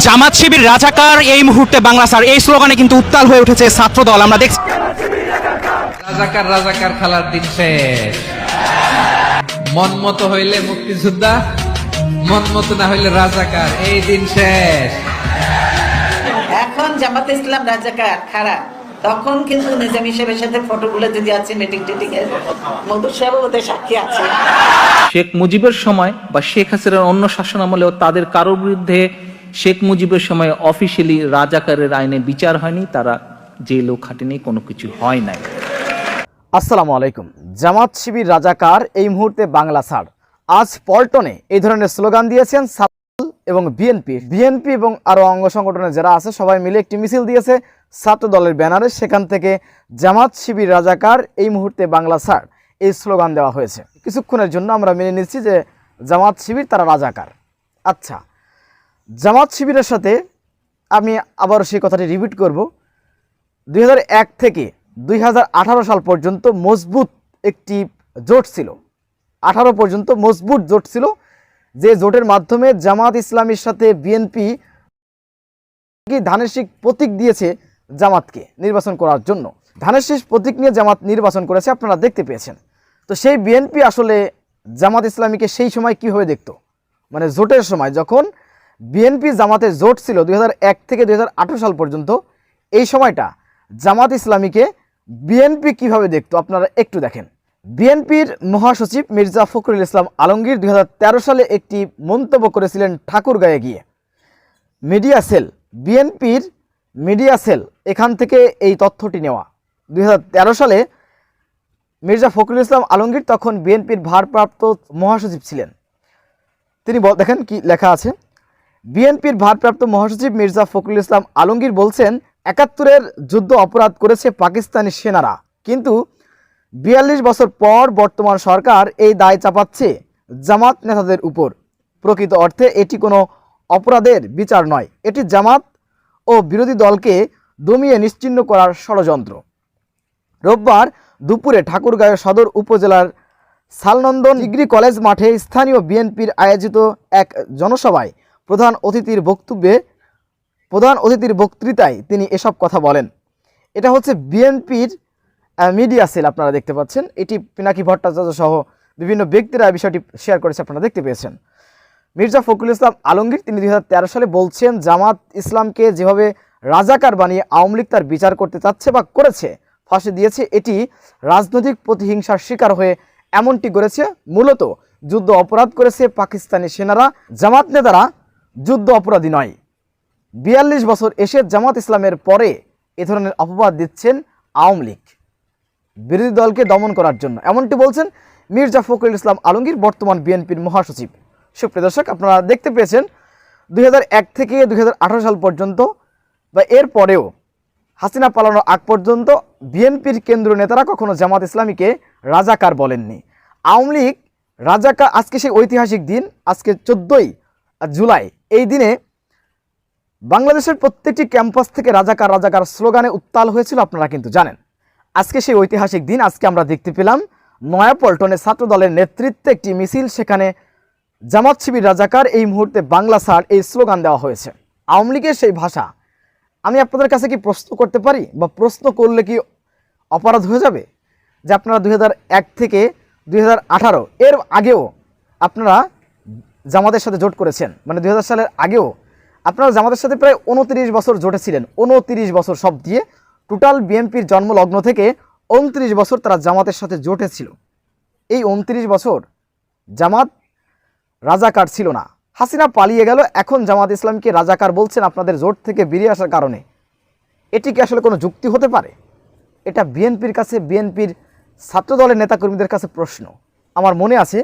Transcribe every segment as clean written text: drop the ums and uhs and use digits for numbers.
জামাত শিবির রাজাকার এই মুহূর্তে বাংলা স্যার, এই স্লোগানে কিন্তু উত্তাল হয়ে উঠেছে ছাত্র দল। আমরা দেখছি রাজাকার রাজাকার খেলার দিন শেষ। মন মতো হইলে মুক্তিযোদ্ধা, মন মতো না হইলে রাজাকার, এই দিন শেষ। এখন জামাতে ইসলাম রাজাকার খারাপ, তখন কিন্তু নিজামী সাহেবের সাথে ফটোগুলো যদি আছে মিটিং টিটিং এর, মধুর সাহেব ওদের সাক্ষী আছে। শেখ মুজিবের সময় বা শেখ হাসিনার অন্য শাসন আমলেও তাদের কারোর বিরুদ্ধে শেখ মুজিবের সময় অফিসিয়ালি রাজাকারের আইনে বিচার হয়নি, তারা জেলও খাটেনি, কোনো কিছু হয় নাই। আসসালামু আলাইকুম। জামাত শিবির রাজাকার এই মুহূর্তে বাংলা ছাড়। আজ পল্টনে এই ধরনের স্লোগান দিয়েছেন ছাত্র এবং বিএনপি এবং আরও অঙ্গ সংগঠনের যারা আছে সবাই মিলে একটি মিছিল দিয়েছে ছাত্র দলের ব্যানারে। সেখান থেকে জামাত শিবির রাজাকার এই মুহূর্তে বাংলা ছাড় এই স্লোগান দেওয়া হয়েছে। কিছুক্ষণের জন্য আমরা মেনে নিচ্ছি যে জামাত শিবির তারা রাজাকার। আচ্ছা, জামাত শিবিরের সাথে আমি আবারও সেই কথাটি রিপিট করব। 2001 থেকে 2018 সাল পর্যন্ত মজবুত একটি জোট ছিল, 18 পর্যন্ত মজবুত জোট ছিল, যে জোটের মাধ্যমে জামাত ইসলামীর সাথে বিএনপি ধানের শীষ প্রতীক দিয়েছে জামাতকে নির্বাচন করার জন্য। ধানের শীষ প্রতীক নিয়ে জামাত নির্বাচন করেছে, আপনারা দেখতে পেয়েছেন। তো সেই বিএনপি আসলে জামাত ইসলামীকে সেই সময় কীভাবে দেখতো, মানে জোটের সময় যখন বিএনপি জামাতের জোট ছিল 2001 থেকে 2018 সাল পর্যন্ত, এই সময়টা জামাত ইসলামীকে বিএনপি কিভাবে দেখতো আপনারা একটু দেখেন। বিএনপির মহাসচিব মির্জা ফখরুল ইসলাম আলমগীর 2013 সালে একটি মন্তব্য করেছিলেন ঠাকুরগাঁয়ে গিয়ে। বিএনপির মিডিয়া সেল এখান থেকে এই তথ্যটি নেওয়া। 2013 সালে মির্জা ফখরুল ইসলাম আলমগীর তখন বিএনপির ভারপ্রাপ্ত মহাসচিব ছিলেন। তিনি দেখেন কি লেখা আছে। বিএনপির ভারপ্রাপ্ত মহাসচিব মির্জা ফখরুল ইসলাম আলমগীর বলছেন, 71-এর যুদ্ধ অপরাধ করেছে পাকিস্তানি সেনারা, কিন্তু 42 বছর পর বর্তমান সরকার এই দায় চাপাচ্ছে জামাত নেতাদের উপর। প্রকৃত অর্থে এটি কোনো অপরাধের বিচার নয়, এটি জামাত ও বিরোধী দলকে দমিয়ে নিশ্চিহ্ন করার ষড়যন্ত্র। রোববার দুপুরে ঠাকুরগাঁও সদর উপজেলার সালনন্দন ডিগ্রি কলেজ মাঠে স্থানীয় বিএনপির আয়োজিত এক জনসভায় প্রধান অতিথির বক্তৃতায় তিনি এসব কথা বলেন। এটা হচ্ছে বিএনপির মিডিয়া সেল, আপনারা দেখতে পাচ্ছেন। এটি পিনাকি ভট্টাচার্য সহ বিভিন্ন ব্যক্তিরা বিষয়টি শেয়ার করেছে, আপনারা দেখতে পেয়েছেন। মির্জা ফখরুল ইসলাম আলমগীর তিনি 2013 সালে বলছেন, জামাত ইসলামকে যেভাবে রাজাকার বানিয়ে আওয়ামী লীগ তার বিচার করতে চাচ্ছে বা করেছে, ফাঁসি দিয়েছে, এটি রাজনৈতিক প্রতিহিংসার শিকার হয়ে এমনটি করেছে। মূলত যুদ্ধ অপরাধ করেছে পাকিস্তানি সেনারা, জামাত নেতারা যুদ্ধ অপরাধী নয়। 42 বছর এসে জামাত ইসলামের পরে এ ধরনের অপবাদ দিচ্ছেন আওয়ামী লীগ বিরোধী দলকে দমন করার জন্য, এমনটি বলছেন মির্জা ফখরুল ইসলাম আলমগীর, বর্তমান বিএনপির মহাসচিব। সুপ্রিয় দর্শক, আপনারা দেখতে পেয়েছেন 2001 থেকে 2018 সাল পর্যন্ত বা এর পরেও হাসিনা পালানোর আগ পর্যন্ত বিএনপির কেন্দ্রীয় নেতারা কখনো জামাত ইসলামীকে রাজাকার বলেননি। আওয়ামী লীগ রাজাকার, আজকে সেই ঐতিহাসিক দিন, আজকে 14ই জুলাই, এই দিনে বাংলাদেশের প্রত্যেকটি ক্যাম্পাস থেকে রাজাকার রাজাকার স্লোগানে উত্তাল হয়েছিল, আপনারা কিন্তু জানেন। আজকে সেই ঐতিহাসিক দিন, আজকে আমরা দেখতে পেলাম নয়াপল্টনে ছাত্র দলের নেতৃত্বে একটি মিছিল, সেখানে জামাত শিবির রাজাকার এই মুহূর্তে বাংলা ছাড় এই স্লোগান দেওয়া হয়েছে। আওয়ামী লীগের সেই ভাষা আমি আপনাদের কাছে কি প্রশ্ন করতে পারি, বা প্রশ্ন করলে কি অপরাধ হয়ে যাবে, যে আপনারা 2001 থেকে 2018 এর আগেও আপনারা জামাতের সাথে জোট করেছেন, মানে 2000 সালের আগেও আপনারা জামাতের সাথে প্রায় 29 বছর জোটে ছিলেন। 29 বছর সব দিয়ে টোটাল বিএনপির জন্মলগ্ন থেকে 29 বছর তারা জামাতের সাথে জোটে ছিল। এই 29 বছর জামাত রাজাকার ছিল না। হাসিনা পালিয়ে গেল, এখন জামাত ইসলামকে রাজাকার বলছেন আপনাদের জোট থেকে বেরিয়ে আসার কারণে। এটি কি আসলে কোনো যুক্তি হতে পারে? এটা বিএনপির কাছে, বিএনপির ছাত্র দলের নেতাকর্মীদের কাছে প্রশ্ন। আমার মনে আছে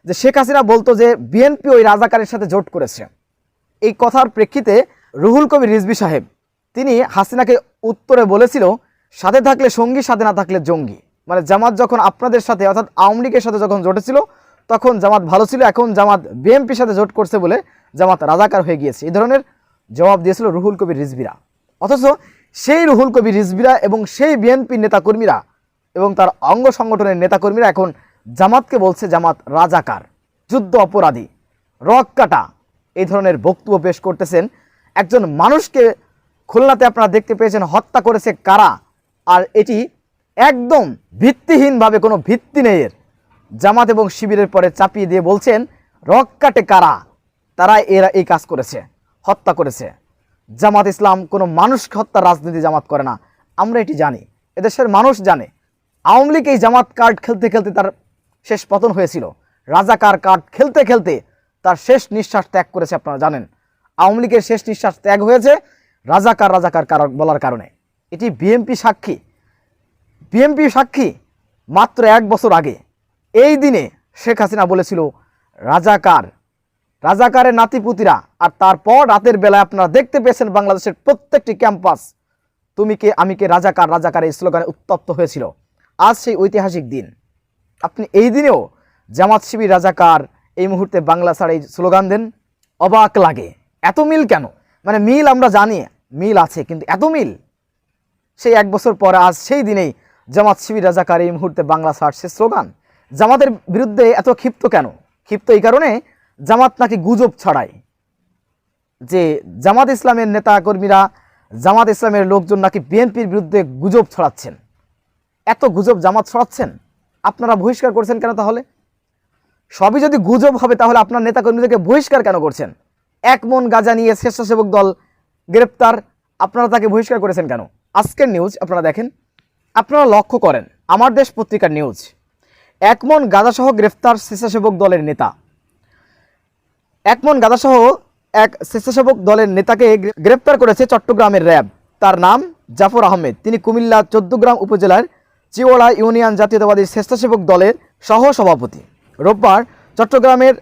যে শেখ হাসিনা বলতো যে বিএনপি ওই রাজাকারের সাথে জোট করেছে। এই কথার প্রেক্ষিতে রুহুল কবির রিজভী সাহেব তিনি হাসিনাকে উত্তরে বলেছিল, সাথে থাকলে সঙ্গী, সাথে না থাকলে জঙ্গি। মানে জামাত যখন আপনাদের সাথে অর্থাৎ আওয়ামী লীগের সাথে যখন জোটে ছিল তখন জামাত ভালো ছিল, এখন জামাত বিএনপির সাথে জোট করছে বলে জামাত রাজাকার হয়ে গিয়েছে, এই ধরনের জবাব দিয়েছিল রুহুল কবির রিজভীরা। অথচ সেই রুহুল কবির রিজভীরা এবং সেই বিএনপির নেতাকর্মীরা এবং তার অঙ্গ সংগঠনের নেতাকর্মীরা এখন জামাতকে বলছে জামাত রাজাকার, যুদ্ধ অপরাধী, রক কাটা, এই ধরনের বক্তব্য পেশ করতেছেন একজন মানুষকে খুলনাতে আপনারা দেখতে পেয়েছেন হত্যা করেছে কারা, আর এটি একদম ভিত্তিহীনভাবে, কোনো ভিত্তি নেই এর, জামাত এবং শিবিরের পরে চাপিয়ে দিয়ে বলছেন রক্কাটে কারা, তারা এরা এই কাজ করেছে, হত্যা করেছে। জামাত ইসলাম কোনো মানুষকে হত্যার রাজনীতি জামাত করে না, আমরা এটি জানি, এদেশের মানুষ জানে। আওয়ামী লীগ এই জামাত কার্ড খেলতে খেলতে তার শেষ পতন হয়েছিল, রাজাকার কার্ড খেলতে খেলতে তার শেষ নিঃশ্বাস ত্যাগ করেছে, আপনারা জানেন। আওয়ামী লীগের শেষ নিঃশ্বাস ত্যাগ হয়েছে রাজাকার রাজাকার বলার কারণে। এটি বিএনপি সাক্ষী, বিএনপি সাক্ষী। মাত্র 1 বছর আগে এই দিনে শেখ হাসিনা বলেছিল রাজাকার, রাজাকারের নাতিপুতিরা, আর তারপর রাতের বেলায় আপনারা দেখতে পেয়েছেন বাংলাদেশের প্রত্যেকটি ক্যাম্পাস তুমি কে আমি কে রাজাকার রাজাকার এই স্লোগানে উত্তপ্ত হয়েছিল। আজ সেই ঐতিহাসিক দিন, আপনি এই দিনেও জামাত শিবির রাজাকার এই মুহূর্তে বাংলা ছাড়া এই স্লোগান দেন, অবাক লাগে। এত মিল কেন? মানে মিল আমরা জানি মিল আছে, কিন্তু এত মিল সেই 1 বছর পরে আজ সেই দিনেই জামাত শিবির রাজাকার এই মুহূর্তে বাংলা ছাড় সে স্লোগান। জামাতের বিরুদ্ধে এত ক্ষিপ্ত কেন? ক্ষিপ্ত এই কারণে জামাত নাকি গুজব ছড়ায়, যে জামাত ইসলামের নেতা কর্মীরা, জামাত ইসলামের লোকজন নাকি বিএনপির বিরুদ্ধে গুজব ছড়াচ্ছেন। এত গুজব জামাত ছড়াচ্ছেন, আপনারা বহিষ্কার করছেন কেন? তাহলে সবই যদি গুজব হবে তাহলে আপনার নেতা কর্মীদেরকে বহিষ্কার কেন করছেন? 1 মন গাঁজা নিয়ে স্বেচ্ছাসেবক দল গ্রেপ্তার, আপনারা তাকে বহিষ্কার করেছেন কেন? আজকের নিউজ আপনারা দেখেন, আপনারা লক্ষ্য করেন, আমার দেশ পত্রিকার নিউজ, 1 মন গাঁজাসহ গ্রেফতার স্বেচ্ছাসেবক দলের নেতা। 1 মন গাঁজাসহ এক স্বেচ্ছাসেবক দলের নেতাকে গ্রেপ্তার করেছে চট্টগ্রামের র্যাব। তার নাম জাফর আহমেদ, তিনি কুমিল্লা 14 গ্রাম উপজেলার চিওড়া ইউনিয়ন জাতীয়তাবাদী স্বেচ্ছাসেবক দলের সহ সভাপতি। রোববার চট্টগ্রামের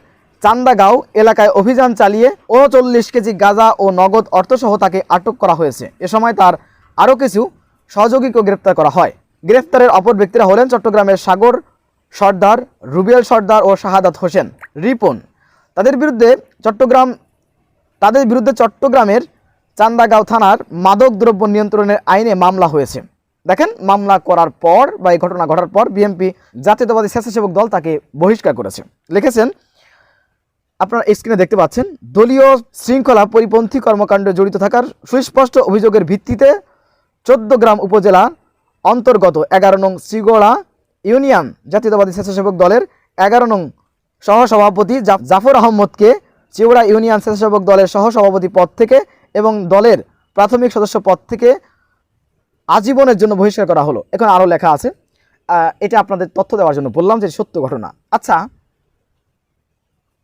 চান্দাগাঁও এলাকায় অভিযান চালিয়ে 39 কেজি গাঁজা ও নগদ অর্থসহ তাকে আটক করা হয়েছে। এ সময় তার আরও কিছু সহযোগীকেও গ্রেপ্তার করা হয়। গ্রেফতারের অপর ব্যক্তিরা হলেন চট্টগ্রামের সাগর সর্দার, রুবেল সর্দার ও শাহাদাত হোসেন রিপন। তাদের বিরুদ্ধে চট্টগ্রামের চান্দাগাঁও থানার মাদক দ্রব্য নিয়ন্ত্রণের আইনে মামলা হয়েছে। দেখেন, মামলা করার পর বা এই ঘটনা ঘটার পর বিএনপি জাতীয়তাবাদী স্বেচ্ছাসেবক দল তাকে বহিষ্কার করেছে। লিখেছেন, আপনারা স্ক্রিনে দেখতে পাচ্ছেন, দলীয় শৃঙ্খলা পরিপন্থী কর্মকাণ্ডে জড়িত থাকার সুস্পষ্ট অভিযোগের ভিত্তিতে 14 গ্রাম উপজেলা অন্তর্গত 11 নং শ্রীগোড়া ইউনিয়ন জাতীয়তাবাদী স্বেচ্ছাসেবক দলের 11 নং সহসভাপতি জাফর আহমদকে চিওড়া ইউনিয়ন স্বেচ্ছাসেবক দলের সহসভাপতি পদ থেকে এবং দলের প্রাথমিক সদস্য পদ থেকে আজীবনের জন্য বহিষ্কার করা হলো। এখন আরও লেখা আছে, এটা আপনাদের তথ্য দেওয়ার জন্য বললাম যে সত্য ঘটনা। আচ্ছা,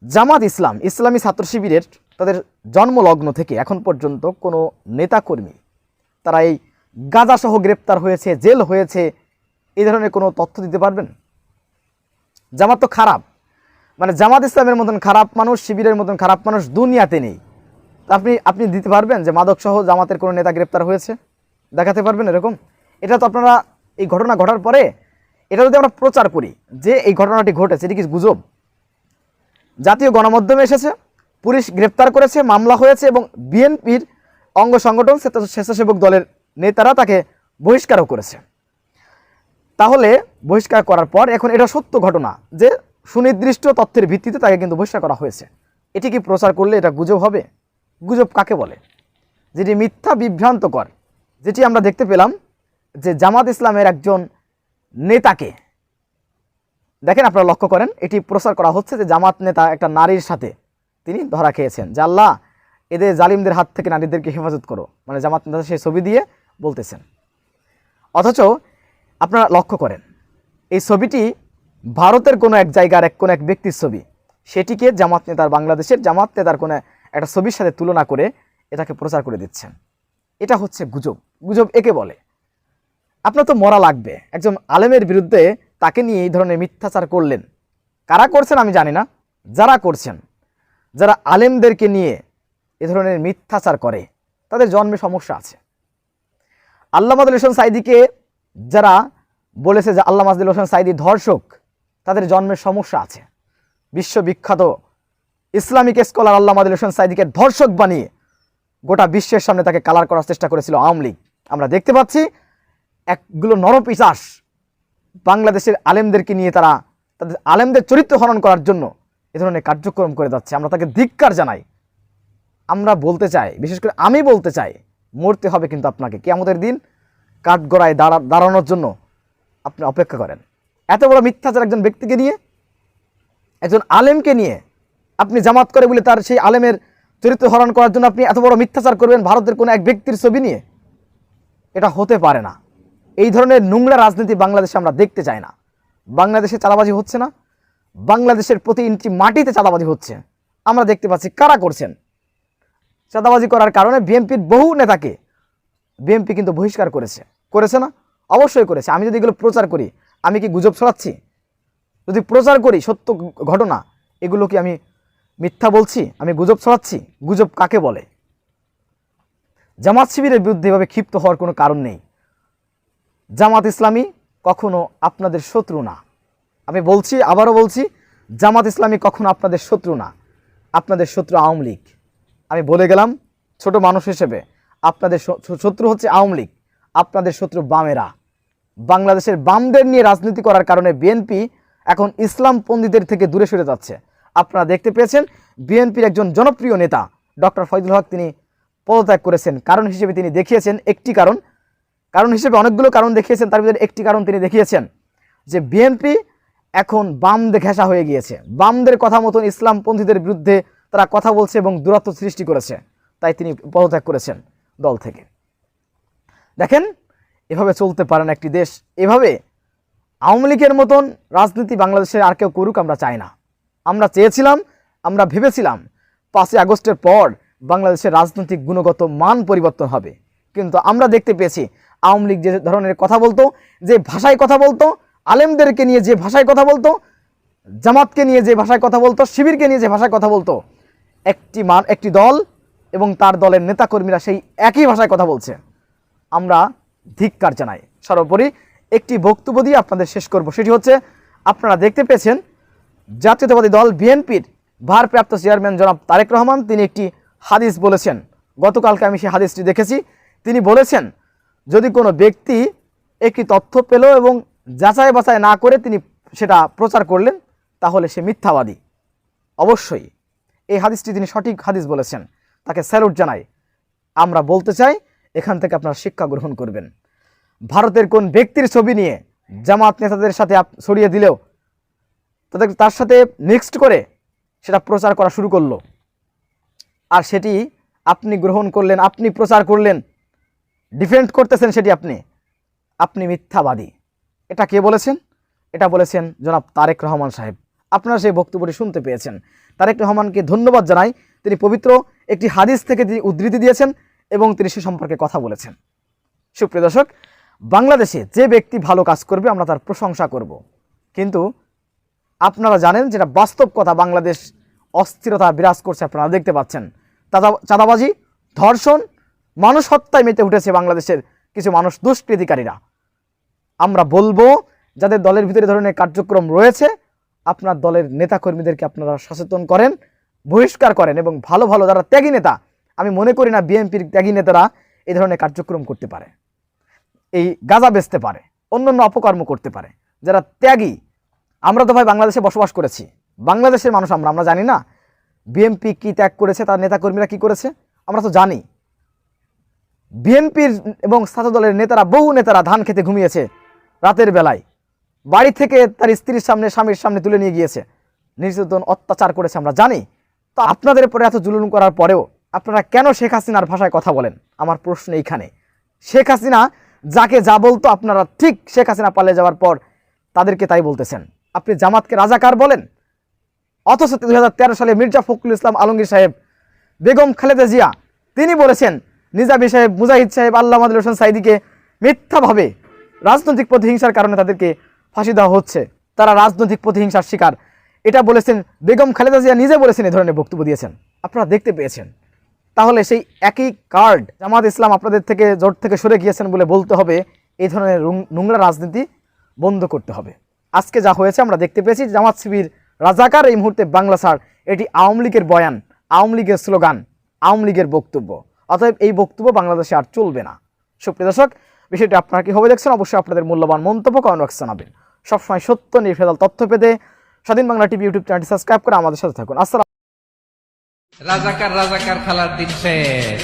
জামাত ইসলাম, ইসলামী ছাত্র শিবিরের তাদের জন্মলগ্ন থেকে এখন পর্যন্ত কোনো নেতাকর্মী তারা এই গাঁজাসহ গ্রেপ্তার হয়েছে, জেল হয়েছে, এই ধরনের কোনো তথ্য দিতে পারবেন? জামাত তো খারাপ, মানে জামাত ইসলামের মতন খারাপ মানুষ, শিবিরের মতন খারাপ মানুষ দুনিয়াতে নেই। আপনি দিতে পারবেন যে মাদকসহ জামাতের কোনো নেতা গ্রেপ্তার হয়েছে? দেখাতে পারবেন এরকম? এটা তো আপনারা এই ঘটনা ঘটার পরে এটা যদি আমরা প্রচার করি যে এই ঘটনাটি ঘটেছে, এটি কি গুজব? জাতীয় গণমাধ্যমে এসেছে, পুলিশ গ্রেপ্তার করেছে, মামলা হয়েছে এবং বিএনপির অঙ্গ সংগঠন স্বেচ্ছাসেবক দলের নেতারা তাকে বহিষ্কারও করেছে। তাহলে বহিষ্কার করার পর এখন এটা সত্য ঘটনা যে সুনির্দিষ্ট তথ্যের ভিত্তিতে তাকে কিন্তু বহিষ্কার করা হয়েছে। এটি কি প্রচার করলে এটা গুজব হবে? গুজব কাকে বলে? যেটি মিথ্যা, বিভ্রান্তকর। যেটি আমরা দেখতে পেলাম যে জামাত ইসলামের একজন নেতাকে, দেখেন আপনারা লক্ষ্য করেন, এটি প্রচার করা হচ্ছে যে জামাত নেতা একটা নারীর সাথে তিনি ধরা খেয়েছেন, যে আল্লাহ এদের জালিমদের হাত থেকে নারীদেরকে হেফাজত করো, মানে জামাত নেতা সেই ছবি দিয়ে বলতেছেন। অথচ আপনারা লক্ষ্য করেন এই ছবিটি ভারতের কোনো এক জায়গার কোনো এক ব্যক্তির ছবি, সেটিকে জামাত নেতার, বাংলাদেশের জামাত নেতার কোনো একটা ছবির সাথে তুলনা করে এটাকে প্রচার করে দিচ্ছেন। এটা হচ্ছে গুজব। গুজব একে বলে। আপনার তো মরা লাগবে, একজন আলেমের বিরুদ্ধে তাকে নিয়ে এই ধরনের মিথ্যাচার করলেন। কারা করছেন আমি জানি না, যারা করছেন, যারা আলেমদেরকে নিয়ে এ ধরনের মিথ্যাচার করে তাদের জন্মে সমস্যা আছে। আল্লামা আব্দুল হোসেন সাঈদীকে যারা বলেছে যে আল্লামা আব্দুল হোসেন সাঈদী ধর্ষক, তাদের জন্মের সমস্যা আছে। বিশ্ববিখ্যাত ইসলামিক স্কলার আল্লামা আব্দুল হোসেন সাঈদীকে ধর্ষক বানিয়ে গোটা বিশ্বের সামনে তাকে কালার করার চেষ্টা করেছিল আওয়ামী লীগ। আমরা দেখতে পাচ্ছি একগুলো নরপিশাচ বাংলাদেশের আলেমদেরকে নিয়ে তারা তাদের আলেমদের চরিত্র হনন করার জন্য এ ধরনের কার্যক্রম করে যাচ্ছে। আমরা তাকে ধিক্কার জানাই। আমরা বলতে চাই, বিশেষ করে আমি বলতে চাই, মরতে হবে কিন্তু আপনাকে। কিয়ামতের দিন কাঠগড়ায় দাঁড়ানোর জন্য আপনি অপেক্ষা করেন। এত বড় মিথ্যাচার একজন ব্যক্তিকে নিয়ে, একজন আলেমকে নিয়ে আপনি জামাত করে বলে তার সেই আলেমের চরিত্র হরণ করার জন্য আপনি এত বড় মিথ্যাচার করবেন ভারতের কোনো এক ব্যক্তির ছবি নিয়ে? এটা হতে পারে না। এই ধরনের নোংরা রাজনীতি বাংলাদেশে আমরা দেখতে চাই না। বাংলাদেশে চাঁদাবাজি হচ্ছে না, বাংলাদেশের প্রতি ইঞ্চি মাটিতে চাঁদাবাজি হচ্ছে। আমরা দেখতে পাচ্ছি কারা করছেন। চাঁদাবাজি করার কারণে বিএনপির বহু নেতাকে বিএনপি কিন্তু বহিষ্কার করেছে না? অবশ্যই করেছে। আমি যদি এগুলো প্রচার করি, আমি কি গুজব ছড়াচ্ছি? যদি প্রচার করি সত্য ঘটনা, এগুলো কি আমি মিথ্যা বলছি? আমি গুজব ছড়াচ্ছি? গুজব কাকে বলে? জামাত শিবিরের বিরুদ্ধে এভাবে ক্ষিপ্ত হওয়ার কোনো কারণ নেই। জামাত ইসলামী কখনো আপনাদের শত্রু না। আমি বলছি, আবারও বলছি, জামাত ইসলামী কখনো আপনাদের শত্রু না। আপনাদের শত্রু আওয়ামী লীগ। আমি বলে গেলাম ছোট মানুষ হিসেবে, আপনাদের শত্রু হচ্ছে আওয়ামী লীগ, আপনাদের শত্রু বামেরা। বাংলাদেশের বামদের নিয়ে রাজনীতি করার কারণে বিএনপি এখন ইসলামপন্থীদের থেকে দূরে সরে যাচ্ছে। আপনারা দেখতে পেয়েছেন বিএনপির একজন জনপ্রিয় নেতা ডক্টর ফয়জুল হক তিনি পদত্যাগ করেছেন। কারণ হিসেবে তিনি দেখিয়েছেন একটি কারণ হিসেবে অনেকগুলো কারণ দেখিয়েছেন, তার ভিতরে একটি কারণ তিনি দেখিয়েছেন যে বিএনপি এখন বামদের ঘেঁষা হয়ে গিয়েছে। বামদের কথা মতন ইসলামপন্থীদের বিরুদ্ধে তারা কথা বলছে এবং দূরত্ব সৃষ্টি করেছে, তাই তিনি পদত্যাগ করেছেন দল থেকে। দেখেন, এভাবে চলতে পারে না একটি দেশ। এভাবে আওয়ামী লীগের মতন রাজনীতি বাংলাদেশে আর কেউ করুক আমরা চাই না। আমরা চেয়েছিলাম, আমরা ভেবেছিলাম 5ই আগস্টের পর বাংলাদেশের রাজনৈতিক গুণগত মান পরিবর্তন হবে, কিন্তু আমরা দেখতে পেয়েছি আওয়ামী লীগ যে ধরনের কথা বলতো, যে ভাষায় কথা বলতো, আলেমদেরকে নিয়ে যে ভাষায় কথা বলতো, জামাতকে নিয়ে যে ভাষায় কথা বলতো, শিবিরকে নিয়ে যে ভাষায় কথা বলতো, একটি দল এবং তার দলের নেতাকর্মীরা সেই একই ভাষায় কথা বলছে। আমরা ধিক্কার জানাই। সর্বোপরি একটি বক্তব্য দিয়ে আপনাদের শেষ করব, সেটি হচ্ছে, আপনারা দেখতে পেয়েছেন জাতীয়তাবাদী দল বিএনপির ভারপ্রাপ্ত চেয়ারম্যান জনাব তারেক রহমান তিনি একটি হাদিস বলেছেন। গতকালকে আমি সেই হাদিসটি দেখেছি। তিনি বলেছেন, যদি কোনো ব্যক্তি একটি তথ্য পেল এবং যাচাই বাছাই না করে তিনি সেটা প্রচার করলেন, তাহলে সে মিথ্যাবাদী। অবশ্যই এই হাদিসটি তিনি সঠিক হাদিস বলেছেন, তাকে স্যালুট জানাই। আমরা বলতে চাই, এখান থেকে আপনারা শিক্ষা গ্রহণ করবেন। ভারতের কোন ব্যক্তির ছবি নিয়ে জামাত নেতাদের সাথে ছড়িয়ে দিলেও তার সাথে মিক্সড করে সেটা প্রচার করা শুরু করলো, আর সেটি আপনি গ্রহণ করলেন, আপনি প্রচার করলেন, ডিফেন্ড করতেছেন সেটি আপনি মিথ্যাবাদী। এটা কে বলেছেন? এটা বলেছেন জনাব তারেক রহমান সাহেব। আপনারা সেই বক্তব্যটি শুনতে পেয়েছেন। তারেক রহমানকে ধন্যবাদ জানাই, তিনি পবিত্র একটি হাদিস থেকে তিনি উদ্ধৃতি দিয়েছেন এবং তিনি সে সম্পর্কে কথা বলেছেন। সুপ্রিয় দর্শক, বাংলাদেশে যে ব্যক্তি ভালো কাজ করবে আমরা তার প্রশংসা করব, কিন্তু আপনারা জানেন যেটা বাস্তব কথা, বাংলাদেশ অস্থিরতা বিরাজ করছে। আপনারা দেখতে পাচ্ছেন চাঁদাবাজি, ধর্ষণ, মানুষ হত্যায় মেতে উঠেছে বাংলাদেশের কিছু মানুষ, দুষ্কৃতিকারীরা। আমরা বলবো, যাদের দলের ভিতরে ধরনের কার্যক্রম রয়েছে, আপনার দলের নেতাকর্মীদেরকে আপনারা সচেতন করেন, বহিষ্কার করেন, এবং ভালো ভালো যারা ত্যাগী নেতা, আমি মনে করি না বিএনপির ত্যাগী নেতারা এই ধরনের কার্যক্রম করতে পারে, এই গাঁজা বেচতে পারে, অন্যান্য অপকর্ম করতে পারে। যারা ত্যাগী, আমরা তো ভাই বাংলাদেশে বসবাস করেছি, বাংলাদেশের মানুষ আমরা জানি না বিএনপি কি ত্যাগ করেছে, তার নেতাকর্মীরা কি করেছে? আমরা তো জানি। বিএনপির এবং ছাত্র দলের নেতারা, বহু নেতারা ধান খেতে ঘুমিয়েছে রাতের বেলায়, বাড়ি থেকে তার স্ত্রীর সামনে, স্বামীর সামনে তুলে নিয়ে গিয়েছে, নির্যাতন অত্যাচার করেছে, আমরা জানি। তো আপনাদের পরে এত জুলুম করার পরেও আপনারা কেন শেখ হাসিনার ভাষায় কথা বলেন? আমার প্রশ্ন এইখানে। শেখ হাসিনা যাকে যা বলতো, আপনারা ঠিক শেখ হাসিনা পালিয়ে যাওয়ার পর তাদেরকে তাই বলতেছেন। আপনি জামাতকে রাজাকার বলেন, অথচ 2013 সালে মির্জা ফখরুল ইসলাম আলমগীর সাহেব, বেগম খালেদা জিয়া তিনি বলেছেন নিজামী সাহেব, মুজাহিদ সাহেব, আল্লামা আদিল হোসেন সাইদিকে মিথ্যাভাবে রাজনৈতিক প্রতিহিংসার কারণে তাদেরকে ফাঁসি দেওয়া হচ্ছে, তারা রাজনৈতিক প্রতিহিংসার শিকার। এটা বলেছেন বেগম খালেদা জিয়া নিজে বলেছেন, এই ধরনের বক্তব্য দিয়েছেন, আপনারা দেখতে পেয়েছেন। তাহলে সেই একই কার্ড জামাত ইসলাম আপনাদের থেকে জোট থেকে সরে গিয়েছেন বলে বলতে হবে এই ধরনের নোংরা রাজনীতি বন্ধ করতে হবে। আজকে যা হয়েছে আমরা দেখতে পেয়েছি, জামাত শিবির রাজাকার এই মুহূর্তে বাংলা ছাড়, এটি আওয়ামী লীগের বয়ান, আওয়ামী লীগের স্লোগান, আওয়ামী লীগের বক্তব্য। অতএব এই বক্তব্য বাংলাদেশে আর চলবে না। সুপ্রিয় দর্শক, বিষয়টি আপনারা কীভাবে দেখছেন অবশ্যই আপনাদের মূল্যবান মন্তব্য কমেন্ট বক্সে জানাবেন। সবসময় সত্য নির্ভেজাল তথ্য পেতে স্বাধীন বাংলা টিভি ইউটিউব চ্যানেলটি সাবস্ক্রাইব করে আমাদের সাথে থাকুন। আসসালাম। রাজাকার রাজাকার খেলার দিন শেষ